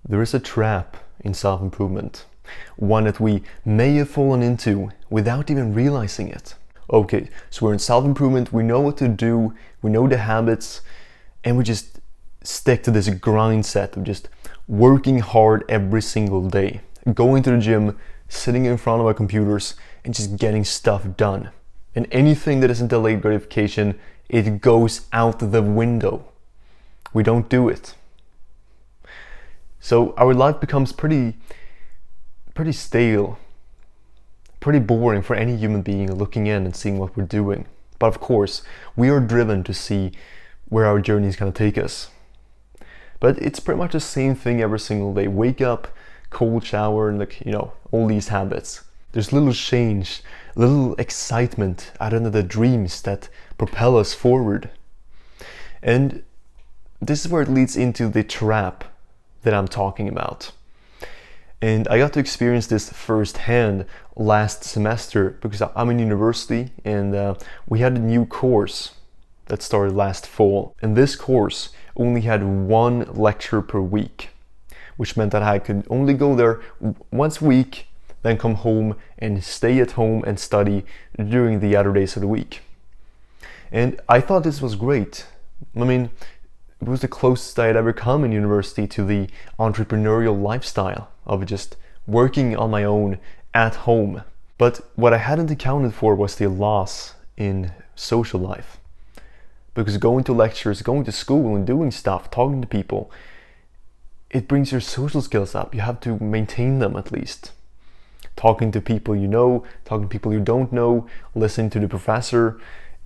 There is a trap in self-improvement, one that we may have fallen into without even realizing it. Okay, so we're in self-improvement, we know what to do, we know the habits, and we just stick to this grind set of just working hard every single day, going to the gym, sitting in front of our computers, and just getting stuff done. And anything that isn't delayed gratification, it goes out the window. We don't do it. So our life becomes pretty stale, pretty boring for any human being looking in and seeing what we're doing. But of course, we are driven to see where our journey is going to take us. But it's pretty much the same thing every single day. Wake up, cold shower, and all these habits. There's little change, little excitement out of the dreams that propel us forward. And this is where it leads into the trap that I'm talking about. And I got to experience this firsthand last semester because I'm in university and we had a new course that started last fall. And this course only had one lecture per week, which meant that I could only go there once a week, then come home and stay at home and study during the other days of the week. And I thought this was great. I mean, it was the closest I had ever come in university to the entrepreneurial lifestyle of just working on my own at home. But what I hadn't accounted for was the loss in social life. Because going to lectures, going to school and doing stuff, talking to people, it brings your social skills up. You have to maintain them at least. Talking to people you know, talking to people you don't know, listening to the professor.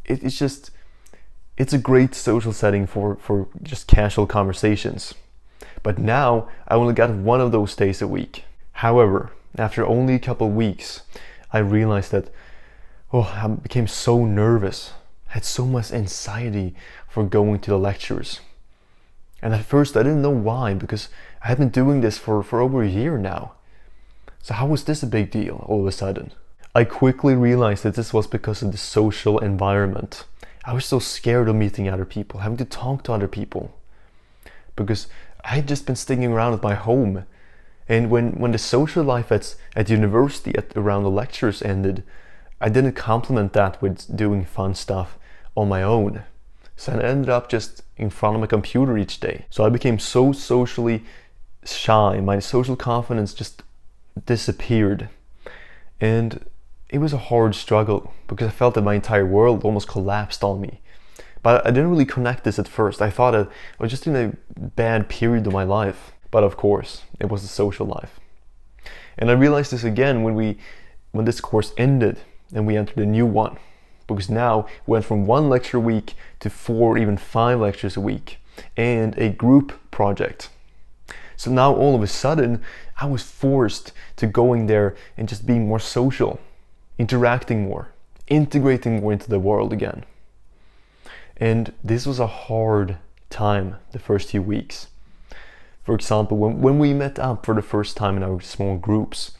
It's a great social setting for just casual conversations. But now I only got one of those days a week. However, after only a couple of weeks, I realized that I became so nervous, had so much anxiety for going to the lectures. And at first I didn't know why, because I had been doing this for over a year now. So how was this a big deal all of a sudden? I quickly realized that this was because of the social environment. I was so scared of meeting other people, having to talk to other people. Because I had just been sticking around at my home. And when the social life at university, around the lectures ended, I didn't complement that with doing fun stuff on my own. So I ended up just in front of my computer each day. So I became so socially shy, my social confidence just disappeared. And it was a hard struggle because I felt that my entire world almost collapsed on me. But I didn't really connect this at first. I thought I was just in a bad period of my life. But of course, it was the social life. And I realized this again when this course ended and we entered a new one. Because now we went from one lecture a week to 4, even 5 lectures a week and a group project. So now all of a sudden, I was forced to going there and just being more social, interacting more, integrating more into the world again. And this was a hard time the first few weeks. For example, when we met up for the first time in our small groups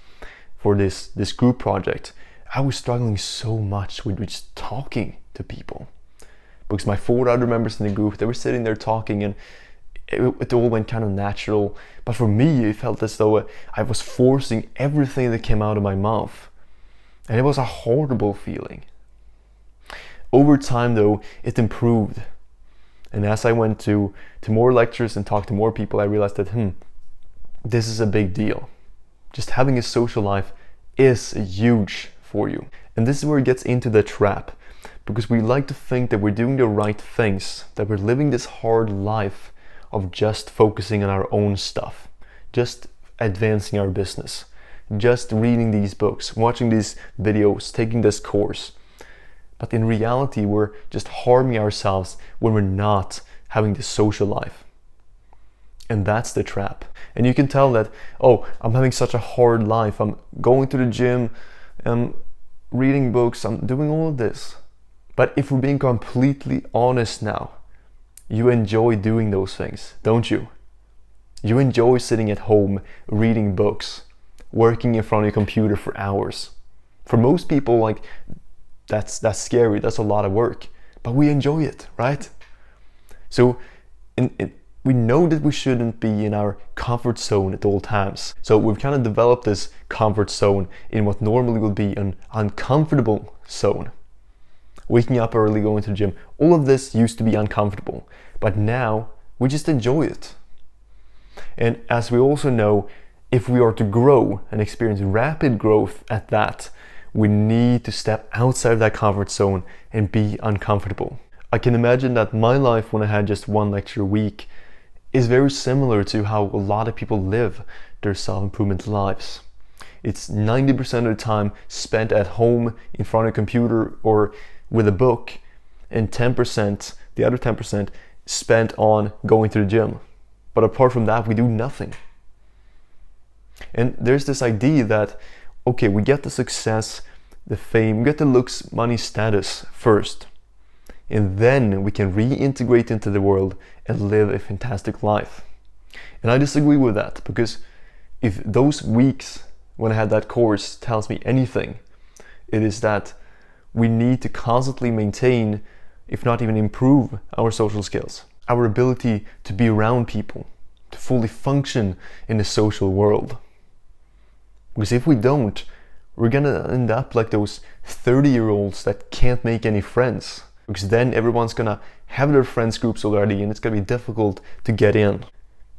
for this group project, I was struggling so much with just talking to people. Because my 4 other members in the group, they were sitting there talking and it all went kind of natural. But for me, it felt as though I was forcing everything that came out of my mouth. And it was a horrible feeling. Over time though, it improved. And as I went to more lectures and talked to more people, I realized that, this is a big deal. Just having a social life is huge for you. And this is where it gets into the trap. Because we like to think that we're doing the right things, that we're living this hard life of just focusing on our own stuff, just advancing our business, just reading these books, watching these videos, taking this course. But in reality, we're just harming ourselves when we're not having this social life. And that's the trap. And you can tell that, I'm having such a hard life. I'm going to the gym, I'm reading books, I'm doing all of this. But if we're being completely honest now, you enjoy doing those things, don't you? You enjoy sitting at home, reading books, working in front of your computer for hours. For most people, that's scary, that's a lot of work. But we enjoy it, right? So we know that we shouldn't be in our comfort zone at all times. So we've kind of developed this comfort zone in what normally would be an uncomfortable zone. Waking up early, going to the gym, all of this used to be uncomfortable, but now we just enjoy it. And as we also know, if we are to grow and experience rapid growth at that, we need to step outside of that comfort zone and be uncomfortable. I can imagine that my life when I had just one lecture a week is very similar to how a lot of people live their self-improvement lives. It's 90% of the time spent at home in front of a computer or with a book, and 10%, the other 10%, spent on going to the gym. But apart from that, we do nothing. And there's this idea that, okay, we get the success, the fame, we get the looks, money, status first. And then we can reintegrate into the world and live a fantastic life. And I disagree with that, because if those weeks when I had that course tells me anything, it is that we need to constantly maintain, if not even improve, our social skills, our ability to be around people, to fully function in the social world. Because if we don't, we're gonna end up like those 30-year-olds that can't make any friends. Because then everyone's gonna have their friends groups already and it's gonna be difficult to get in.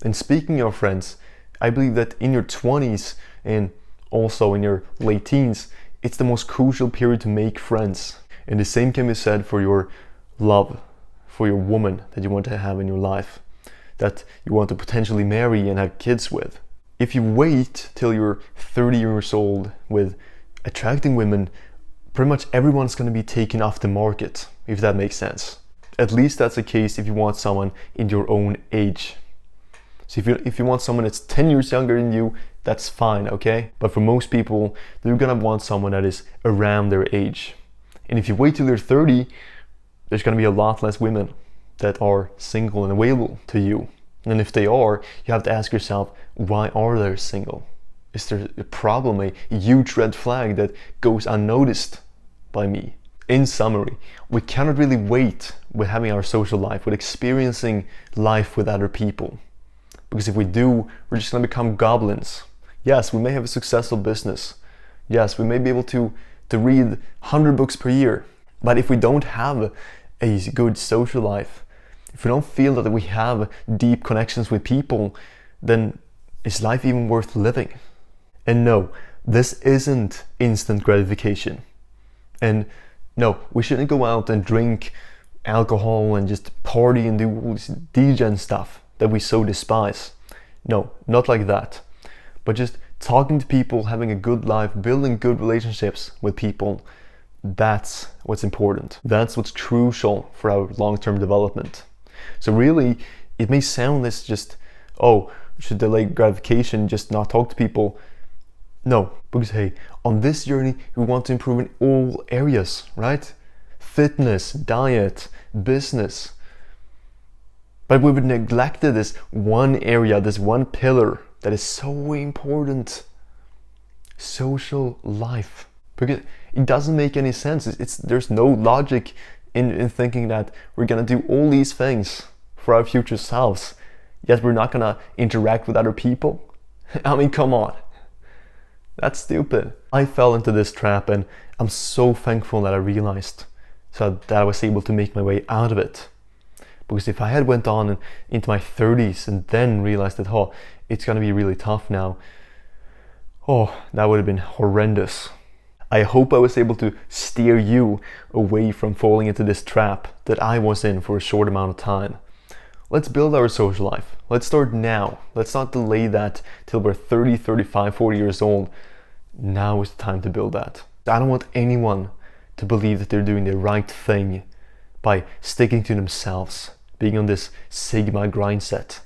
And speaking of friends, I believe that in your 20s and also in your late teens, it's the most crucial period to make friends. And the same can be said for your love, for your woman that you want to have in your life, that you want to potentially marry and have kids with. If you wait till you're 30 years old with attracting women, pretty much everyone's going to be taken off the market, if that makes sense. At least that's the case if you want someone in your own age. So if you want someone that's 10 years younger than you, that's fine, okay? But for most people, they're gonna want someone that is around their age. And if you wait till they're 30, there's gonna be a lot less women that are single and available to you. And if they are, you have to ask yourself, why are they single? Is there a problem, a huge red flag that goes unnoticed by me? In summary, we cannot really wait with having our social life, with experiencing life with other people. Because if we do, we're just gonna become goblins. Yes, we may have a successful business. Yes, we may be able to read 100 books per year. But if we don't have a good social life, if we don't feel that we have deep connections with people, then is life even worth living? And no, this isn't instant gratification. And no, we shouldn't go out and drink alcohol and just party and do all this degen stuff that we so despise. No, not like that. But just talking to people, having a good life, building good relationships with people, that's what's important. That's what's crucial for our long-term development. So really, it may sound as just, oh, should delay gratification, just not talk to people. No, because hey, on this journey, we want to improve in all areas, right? Fitness, diet, business. But we've neglected this one area, this one pillar that is so important. Social life. Because it doesn't make any sense. There's no logic in thinking that we're gonna do all these things for our future selves, yet we're not gonna interact with other people. I mean, come on. That's stupid. I fell into this trap and I'm so thankful that I realized, so that I was able to make my way out of it. Because if I had went on into my 30s and then realized that, oh, it's gonna be really tough now, oh, that would have been horrendous. I hope I was able to steer you away from falling into this trap that I was in for a short amount of time. Let's build our social life. Let's start now. Let's not delay that till we're 30, 35, 40 years old. Now is the time to build that. I don't want anyone to believe that they're doing the right thing by sticking to themselves, being on this Sigma grindset.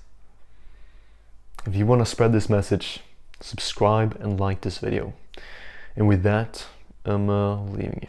If you want to spread this message, subscribe and like this video. And with that, I'm leaving you.